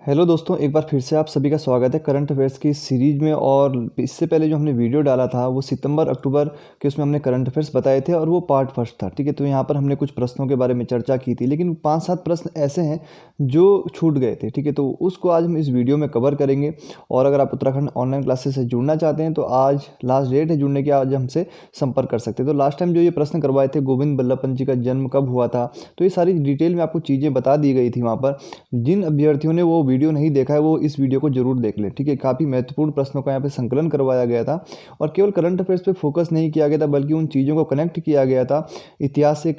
Hello दोस्तों, एक बार फिर से आप सभी का स्वागत है करंट अफेयर्स की सीरीज में। और इससे पहले जो हमने वीडियो डाला था वो सितंबर अक्टूबर के, उसमें हमने करंट अफेयर्स बताए थे और वो पार्ट फर्स्ट था। ठीक है, तो यहाँ पर हमने कुछ प्रश्नों के बारे में चर्चा की थी, लेकिन 5-7 प्रश्न ऐसे हैं जो छूट गए थे। ठीक है, तो उसको आज हम इस वीडियो में कवर करेंगे। और अगर आप उत्तराखंड ऑनलाइन क्लासेस से जुड़ना चाहते हैं तो आज लास्ट डेट है जुड़ने की, आज हमसे संपर्क कर सकते हैं। तो लास्ट टाइम जो ये प्रश्न करवाए थे, गोविंद बल्लभ पंत जी का जन्म कब हुआ था, तो ये सारी डिटेल में आपको चीज़ें बता दी गई थी वहाँ पर। जिन अभ्यर्थियों ने वो वीडियो नहीं देखा है वो इस वीडियो को जरूर देख लें। ठीक है, काफ़ी महत्वपूर्ण प्रश्नों का यहाँ पे संकलन करवाया गया था और केवल करंट अफेयर्स पे फोकस नहीं किया गया था, बल्कि उन चीज़ों को कनेक्ट किया गया था इतिहास से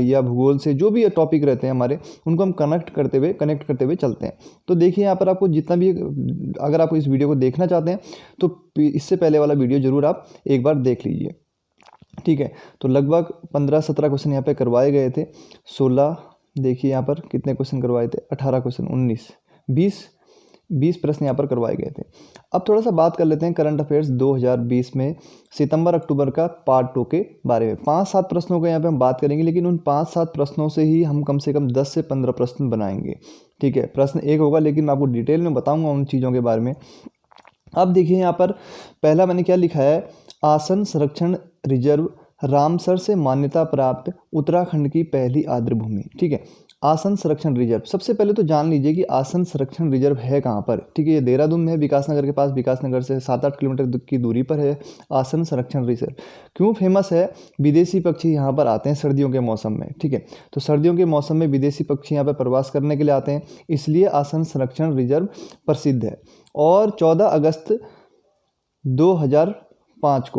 या भूगोल से। जो भी टॉपिक रहते हैं हमारे, उनको हम कनेक्ट करते हुए चलते हैं। तो देखिए यहाँ पर आपको जितना भी, अगर आप इस वीडियो को देखना चाहते हैं तो इससे पहले वाला वीडियो जरूर आप एक बार देख लीजिए। ठीक है, तो लगभग 15-17 क्वेश्चन यहाँ पे करवाए गए थे। 16, देखिए यहाँ पर कितने क्वेश्चन करवाए थे, 18 क्वेश्चन, 19, 20 प्रश्न यहाँ पर करवाए गए थे। अब थोड़ा सा बात कर लेते हैं करंट अफेयर्स 2020 में सितंबर अक्टूबर का पार्ट 2 के बारे में। 5-7 प्रश्नों का यहाँ पे हम बात करेंगे, लेकिन उन 5-7 प्रश्नों से ही हम कम से कम 10 से 15 प्रश्न बनाएंगे। ठीक है, प्रश्न एक होगा, लेकिन मैं आपको डिटेल में बताऊंगा उन चीज़ों के बारे में। अब देखिए यहाँ पर पहला मैंने क्या लिखा है, आसन संरक्षण रिजर्व रामसर से मान्यता प्राप्त उत्तराखंड की पहली आर्द्र भूमि। ठीक है, आसन संरक्षण रिजर्व, सबसे पहले तो जान लीजिए कि आसन संरक्षण रिजर्व है कहाँ पर। ठीक है, ये देहरादून में है, विकासनगर के पास। विकासनगर से 7-8 किलोमीटर की दूरी पर है आसन संरक्षण रिजर्व। क्यों फेमस है? विदेशी पक्षी यहाँ पर आते हैं सर्दियों के मौसम में। ठीक है, तो सर्दियों के मौसम में विदेशी पक्षी यहाँ पर प्रवास करने के लिए आते हैं, इसलिए आसन संरक्षण रिजर्व प्रसिद्ध है। और 14 अगस्त 2005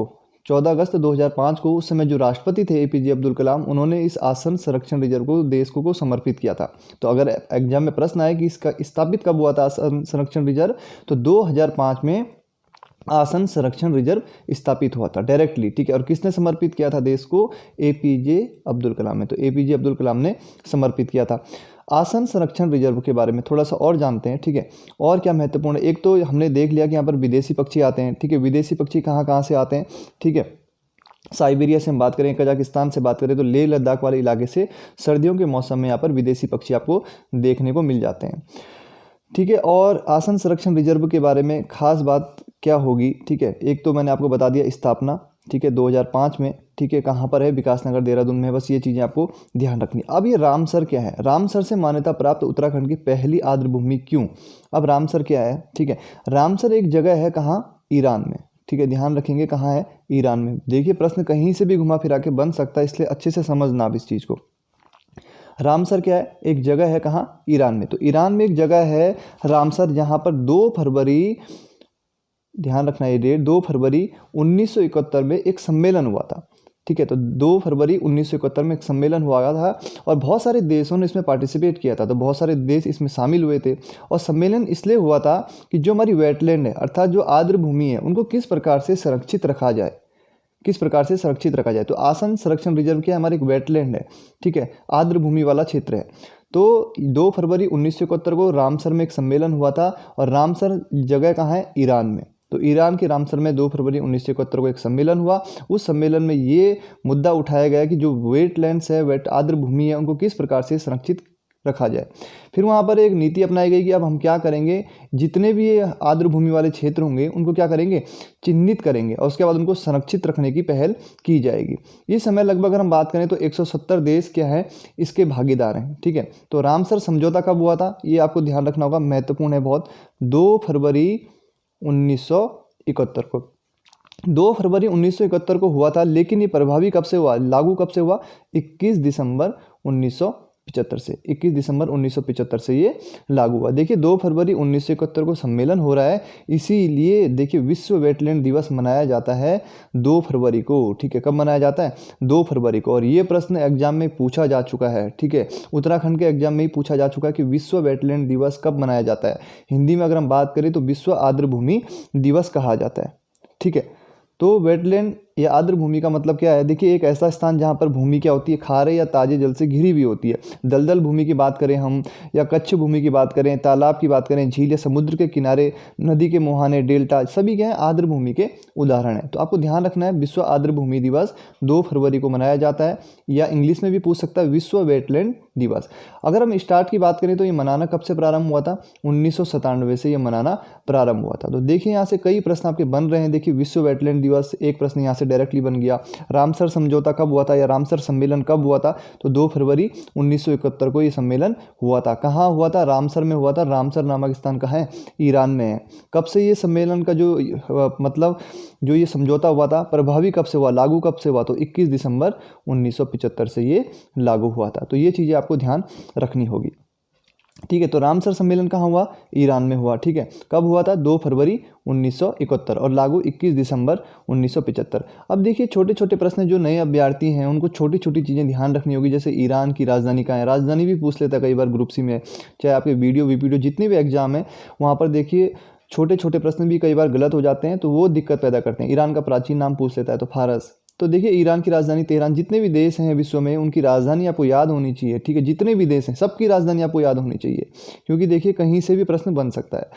को उस समय जो राष्ट्रपति थे APJ अब्दुल कलाम, उन्होंने इस आसन संरक्षण रिजर्व को देश को समर्पित किया था। तो अगर एग्जाम में प्रश्न आए कि इसका स्थापित कब हुआ था आसन संरक्षण रिजर्व, तो 2005 में आसन संरक्षण रिजर्व स्थापित हुआ था डायरेक्टली। ठीक है, और किसने समर्पित किया था देश को? APJ अब्दुल कलाम ने। तो APJ अब्दुल कलाम ने समर्पित किया था। आसन संरक्षण रिजर्व के बारे में थोड़ा सा और जानते हैं। ठीक है, और क्या महत्वपूर्ण है, एक तो हमने देख लिया कि यहाँ पर विदेशी पक्षी आते हैं। ठीक है, विदेशी पक्षी कहाँ कहाँ से आते हैं? ठीक है, साइबेरिया से हम बात करें, कजाकिस्तान से बात करें, तो लेह लद्दाख वाले इलाके से सर्दियों के मौसम में यहाँ पर विदेशी पक्षी आपको देखने को मिल जाते हैं। ठीक है, और आसन संरक्षण रिजर्व के बारे में खास बात क्या होगी? ठीक है, एक तो मैंने आपको बता दिया स्थापना। ठीक है, 2005 में। ठीक है, कहाँ पर है? विकासनगर, देहरादून में। बस ये चीज़ें आपको ध्यान रखनी। अब ये रामसर क्या है? रामसर से मान्यता प्राप्त उत्तराखंड की पहली आर्द्र भूमि क्यों? अब रामसर क्या है? ठीक है, रामसर एक जगह है, कहाँ? ईरान में। ठीक है, ध्यान रखेंगे कहाँ है? ईरान में। देखिए प्रश्न कहीं से भी घुमा फिरा के बन सकता है, इसलिए अच्छे से समझना आप इस चीज़ को। रामसर क्या है? एक जगह है, कहाँ? ईरान में। तो ईरान में एक जगह है रामसर, जहाँ पर 2 फरवरी, ध्यान रखना ये डेट, 2 फरवरी 1971 में एक सम्मेलन हुआ था। ठीक है, तो 2 फरवरी 1971 में एक सम्मेलन हुआ था और बहुत सारे देशों ने इसमें पार्टिसिपेट किया था। तो बहुत सारे देश इसमें शामिल हुए थे और सम्मेलन इसलिए हुआ था कि जो हमारी वेटलैंड है, अर्थात जो आर्द्र भूमि है, उनको किस प्रकार से संरक्षित रखा जाए, तो आसन संरक्षण रिजर्व क्या है? हमारी एक वेटलैंड है। ठीक है, आर्द्र भूमि वाला क्षेत्र है। तो 2 फरवरी 1971 को रामसर में एक सम्मेलन हुआ था और रामसर जगह कहाँ है? ईरान में। तो ईरान के रामसर में 2 फरवरी 1971 को एक सम्मेलन हुआ। उस सम्मेलन में ये मुद्दा उठाया गया कि जो वेटलैंड्स है, आर्द्र भूमि है, उनको किस प्रकार से संरक्षित रखा जाए। फिर वहाँ पर एक नीति अपनाई गई कि अब हम क्या करेंगे, जितने भी ये आर्द्र भूमि वाले क्षेत्र होंगे उनको क्या करेंगे? चिन्हित करेंगे और उसके बाद उनको संरक्षित रखने की पहल की जाएगी। इस समय लगभग अगर हम बात करें तो 170 देश क्या है इसके भागीदार हैं। ठीक है, तो रामसर समझौता कब हुआ था? ये आपको ध्यान रखना होगा, महत्वपूर्ण है बहुत। 2 फरवरी 1971 को, 2 फरवरी 1971 को हुआ था, लेकिन ये प्रभावी कब से हुआ, लागू कब से हुआ? 21 दिसंबर 1975 से ये लागू हुआ। देखिए 2 फरवरी 1971 को सम्मेलन हो रहा है, इसीलिए देखिए विश्व वेटलैंड दिवस मनाया जाता है 2 फरवरी को। ठीक है, कब मनाया जाता है? 2 फरवरी को। और ये प्रश्न एग्जाम में पूछा जा चुका है। ठीक है, उत्तराखंड के एग्जाम में ही पूछा जा चुका है कि विश्व वेटलैंड दिवस कब मनाया जाता है। हिंदी में अगर हम बात करें तो विश्व आर्द्र भूमि दिवस कहा जाता है। ठीक है, तो वेटलैंड या आर्द्र भूमि का मतलब क्या है? देखिए एक ऐसा स्थान जहाँ पर भूमि क्या होती है, खारे या ताजे जल से घिरी हुई होती है। दलदल भूमि की बात करें हम, या कच्छ भूमि की बात करें, तालाब की बात करें, झील या समुद्र के किनारे, नदी के मुहाने, डेल्टा, सभी क्या है आर्द्र भूमि के उदाहरण हैं। तो आपको ध्यान रखना है विश्व आर्द्र भूमि दिवस 2 फरवरी को मनाया जाता है, या इंग्लिश में भी पूछ सकता है विश्व वेटलैंड दिवस। अगर हम स्टार्ट की बात करें तो ये मनाना कब से प्रारंभ हुआ था? 1997 से ये मनाना प्रारंभ हुआ था। तो देखिए यहाँ से कई प्रश्न आपके बन रहे हैं। देखिए विश्व वेटलैंड दिवस, एक प्रश्न यहाँ से डायरेक्टली बन गया। रामसर समझौता कब हुआ था, या रामसर सम्मेलन कब हुआ था? तो 2 फरवरी 1971 को ये सम्मेलन हुआ था। कहाँ हुआ था? रामसर में हुआ था। रामसर नामक स्थान कहाँ है? ईरान में है। कब से ये सम्मेलन का जो मतलब जो ये समझौता हुआ था प्रभावी कब से हुआ, लागू कब से हुआ? तो 21 दिसंबर 1975 से ये लागू हुआ था। तो ये चीज़ें आपको ध्यान रखनी होगी। ठीक है, तो रामसर सम्मेलन कहाँ हुआ? ईरान में हुआ। ठीक है, कब हुआ था? 2 फरवरी 1971 और लागू 21 दिसंबर 1975। अब देखिए छोटे छोटे प्रश्न जो नए अभ्यर्थी हैं उनको छोटी छोटी चीज़ें ध्यान रखनी होगी। जैसे ईरान की राजधानी कहाँ है? राजधानी भी पूछ लेता है कई बार ग्रुप सी में, चाहे आपके वीडियो जितने भी एग्जाम हैं वहाँ पर देखिए छोटे छोटे प्रश्न भी कई बार गलत हो जाते हैं, तो वो दिक्कत पैदा करते हैं। ईरान का प्राचीन नाम पूछ लेता है तो फारस। तो देखिए ईरान की राजधानी तेहरान। जितने भी देश हैं विश्व में उनकी राजधानी आपको याद होनी चाहिए। ठीक है, जितने भी देश हैं सबकी राजधानी आपको याद होनी चाहिए, क्योंकि देखिए कहीं से भी प्रश्न बन सकता है।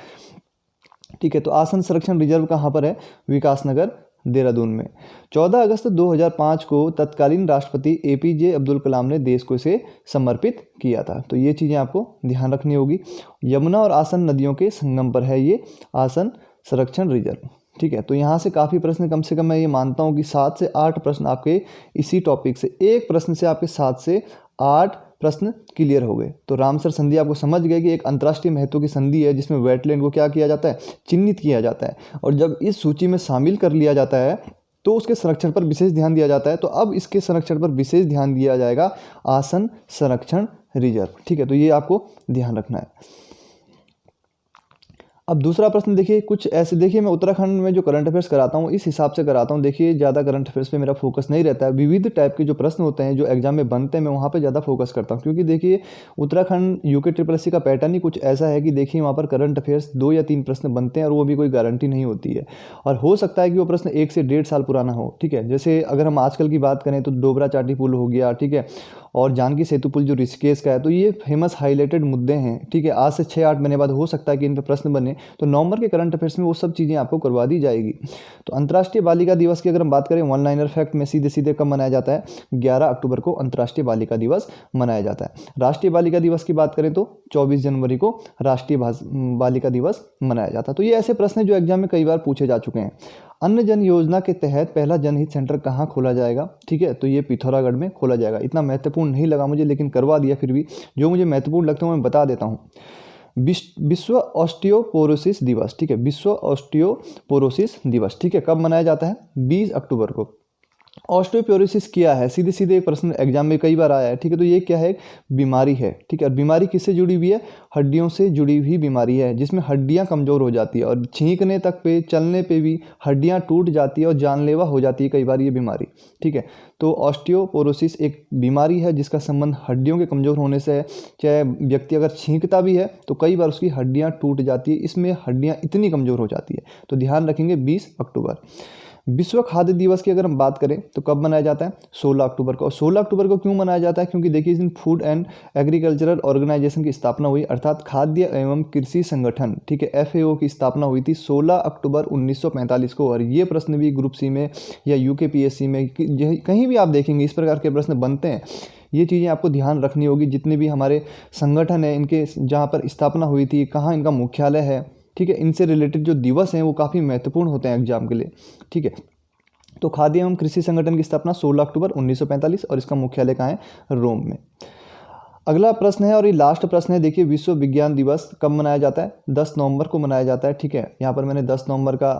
ठीक है, तो आसन संरक्षण रिजर्व कहाँ पर है? विकासनगर, देहरादून में। 14 अगस्त 2005 को तत्कालीन राष्ट्रपति एपीजे अब्दुल कलाम ने देश को इसे समर्पित किया था। तो ये चीज़ें आपको ध्यान रखनी होगी। यमुना और आसन नदियों के संगम पर है ये आसन संरक्षण रिजर्व। ठीक है, तो यहाँ से काफ़ी प्रश्न, कम से कम मैं ये मानता हूँ कि 7 से 8 प्रश्न आपके इसी टॉपिक से, एक प्रश्न से आपके 7 से 8 प्रश्न क्लियर हो गए। तो रामसर संधि आपको समझ गए कि एक अंतर्राष्ट्रीय महत्व की संधि है जिसमें वेटलैंड को क्या किया जाता है? चिन्हित किया जाता है, और जब इस सूची में शामिल कर लिया जाता है तो उसके संरक्षण पर विशेष ध्यान दिया जाता है। तो अब इसके संरक्षण पर विशेष ध्यान दिया जाएगा आसन संरक्षण रिजर्व। ठीक है, तो ये आपको ध्यान रखना है। अब दूसरा प्रश्न देखिए, कुछ ऐसे, देखिए मैं उत्तराखंड में जो करंट अफेयर्स कराता हूँ इस हिसाब से कराता हूँ। देखिए ज़्यादा करंट अफेयर्स पे मेरा फोकस नहीं रहता है। विविध टाइप के जो प्रश्न होते हैं जो एग्जाम में बनते हैं मैं वहाँ पे ज़्यादा फोकस करता हूँ, क्योंकि देखिए उत्तराखंड यूके SSC का पैटर्न ही कुछ ऐसा है कि देखिए वहाँ पर करंट अफेयर्स 2 या 3 प्रश्न बनते हैं और वो भी कोई गारंटी नहीं होती है, और हो सकता है कि वो प्रश्न 1 से 1.5 साल पुराना हो। ठीक है, जैसे अगर हम आजकल की बात करें तो डोबरा चाटी पुल हो गया, ठीक है, और जानकी सेतु पुल जो ऋषिकेश का है, तो ये फेमस हाईलाइटेड मुद्दे हैं। ठीक है, आज से 6-8 महीने बाद हो सकता है कि इन पर प्रश्न बने, तो नवंबर के करंट अफेयर्स में वो सब चीज़ें आपको करवा दी जाएगी। तो अंतर्राष्ट्रीय बालिका दिवस की अगर हम बात करें वन लाइनर फैक्ट में सीधे सीधे कब मनाया जाता है? 11 अक्टूबर को अंतर्राष्ट्रीय बालिका दिवस मनाया जाता है। राष्ट्रीय बालिका दिवस की बात करें तो 24 जनवरी को राष्ट्रीय बालिका दिवस मनाया जाता है। तो ये ऐसे प्रश्न हैं जो एग्जाम में कई बार पूछे जा चुके हैं। अन्न जन योजना के तहत पहला जनहित सेंटर कहाँ खोला जाएगा? ठीक है, तो ये पिथौरागढ़ में खोला जाएगा। इतना महत्वपूर्ण नहीं लगा मुझे, लेकिन करवा दिया, फिर भी जो मुझे महत्वपूर्ण लगता है मैं बता देता हूँ। विश्व ऑस्टियोपोरोसिस दिवस, ठीक है, विश्व ऑस्टियोपोरोसिस दिवस, ठीक है, कब मनाया जाता है? 20 अक्टूबर को। ऑस्टियोपोरोसिस क्या है? सीधे सीधे एक प्रश्न एग्जाम में कई बार आया है। ठीक है, तो ये क्या है? बीमारी है। ठीक है, और बीमारी किससे जुड़ी हुई है? हड्डियों से जुड़ी हुई बीमारी है, जिसमें हड्डियां कमज़ोर हो जाती है और छींकने तक पे, चलने पे भी हड्डियां टूट जाती है और जानलेवा हो जाती है कई बार ये बीमारी। ठीक है, तो ऑस्टियोपोरोसिस एक बीमारी है जिसका संबंध हड्डियों के कमज़ोर होने से है। चाहे व्यक्ति अगर छींकता भी है तो कई बार उसकी हड्डियाँ टूट जाती है, इसमें हड्डियाँ इतनी कमज़ोर हो जाती है। तो ध्यान रखेंगे 20 अक्टूबर। विश्व खाद्य दिवस की अगर हम बात करें तो कब मनाया जाता है? 16 अक्टूबर को। और 16 अक्टूबर को क्यों मनाया जाता है? क्योंकि देखिए इस दिन फूड एंड एग्रीकल्चरल ऑर्गेनाइजेशन की स्थापना हुई, अर्थात खाद्य एवं कृषि संगठन, ठीक है, FAO की स्थापना हुई थी 16 अक्टूबर 1945 को। और ये प्रश्न भी ग्रुप सी में या यूके PSC में कहीं भी आप देखेंगे इस प्रकार के प्रश्न बनते हैं। ये चीज़ें आपको ध्यान रखनी होगी। जितने भी हमारे संगठन हैं इनके जहाँ पर स्थापना हुई थी, कहाँ इनका मुख्यालय है, ठीक है, इनसे रिलेटेड जो दिवस हैं वो काफ़ी महत्वपूर्ण होते हैं एग्जाम के लिए। ठीक है, तो खाद्य एवं कृषि संगठन की स्थापना 16 अक्टूबर 1945 और इसका मुख्यालय कहाँ है? रोम में। अगला प्रश्न है और ये लास्ट प्रश्न है। देखिए विश्व विज्ञान दिवस कब मनाया जाता है? 10 नवंबर को मनाया जाता है। ठीक है, यहाँ पर मैंने 10 नवंबर का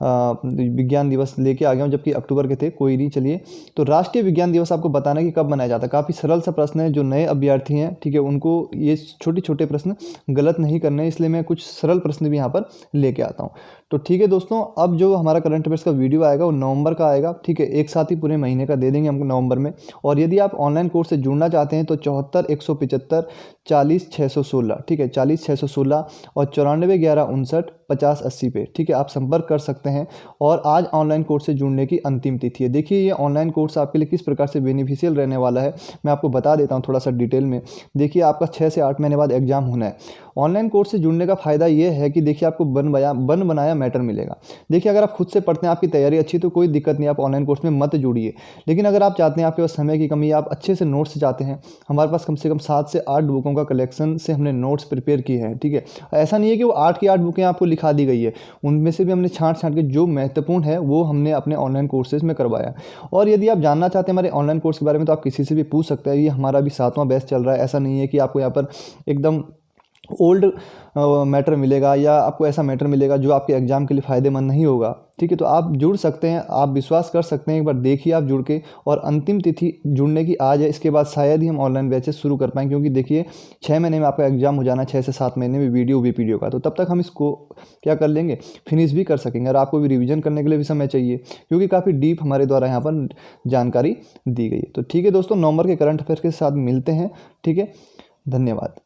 विज्ञान दिवस लेके आ गया हूँ, जबकि अक्टूबर के थे, कोई नहीं। चलिए, तो राष्ट्रीय विज्ञान दिवस आपको बताना कि कब मनाया जाता है। काफ़ी सरल सा प्रश्न है, जो नए अभ्यर्थी हैं, ठीक है, उनको ये छोटे छोटे प्रश्न गलत नहीं करने, इसलिए मैं कुछ सरल प्रश्न भी यहाँ पर लेके आता हूँ। तो ठीक है दोस्तों, अब जो हमारा करंट अफेयर्स का वीडियो आएगा वो नवंबर का आएगा। ठीक है, एक साथ ही पूरे महीने का दे देंगे हमको नवंबर में। और यदि आप ऑनलाइन कोर्स से जुड़ना चाहते हैं तो 74 175 40 616, ठीक है, 40 616 और 94 11 59 5080 पे। ठीक है, आप संपर्क कर सकते हैं। और आज ऑनलाइन कोर्स से जुड़ने की अंतिम तिथि है। देखिए ये ऑनलाइन कोर्स आपके लिए किस प्रकार से बेनिफिशियल रहने वाला है, मैं आपको बता देता हूँ थोड़ा सा डिटेल में। देखिए आपका 6 से 8 महीने बाद एग्जाम होना है। ऑनलाइन कोर्स से जुड़ने का फ़ायदा ये है कि देखिए आपको बन बनाया मैटर मिलेगा। देखिए अगर आप खुद से पढ़ते हैं, आपकी तैयारी अच्छी, तो कोई दिक्कत नहीं, आप ऑनलाइन कोर्स में मत जुड़िए। लेकिन अगर आप चाहते हैं, आपके पास समय की कमी है, आप अच्छे से नोट्स चाहते हैं, हमारे पास कम से कम 7 से 8 बुकों का कलेक्शन से हमने नोट्स प्रिपेयर किए हैं। ठीक है, ऐसा नहीं है कि वो 8 की 8 बुकें आपको लिखा दी गई है, उनमें से भी हमने छाँट के जो महत्वपूर्ण है वो हमने अपने ऑनलाइन कोर्सेज में करवाया। और यदि आप जानना चाहते हैं हमारे ऑनलाइन कोर्स के बारे में, तो आप किसी से भी पूछ सकते हैं। ये हमारा भी 7वां बैच चल रहा है। ऐसा नहीं है कि आपको यहाँ पर एकदम ओल्ड मैटर मिलेगा या आपको ऐसा मैटर मिलेगा जो आपके एग्ज़ाम के लिए फ़ायदेमंद नहीं होगा। ठीक है, तो आप जुड़ सकते हैं, आप विश्वास कर सकते हैं, एक बार देखिए आप जुड़ के। और अंतिम तिथि जुड़ने की आज है, इसके बाद शायद ही हम ऑनलाइन बैचेस शुरू कर पाएँ, क्योंकि देखिए 6 महीने में आपका एग्ज़ाम हो जाना, 6 से 7 महीने में वीडियो का। तो तब तक हम इसको क्या कर लेंगे, फिनिश भी कर सकेंगे। और आपको भी रिविज़न करने के लिए भी समय चाहिए, क्योंकि काफ़ी डीप हमारे द्वारा यहाँ पर जानकारी दी गई है। तो ठीक है दोस्तों, नवंबर के करंट अफेयर के साथ मिलते हैं। ठीक है, धन्यवाद।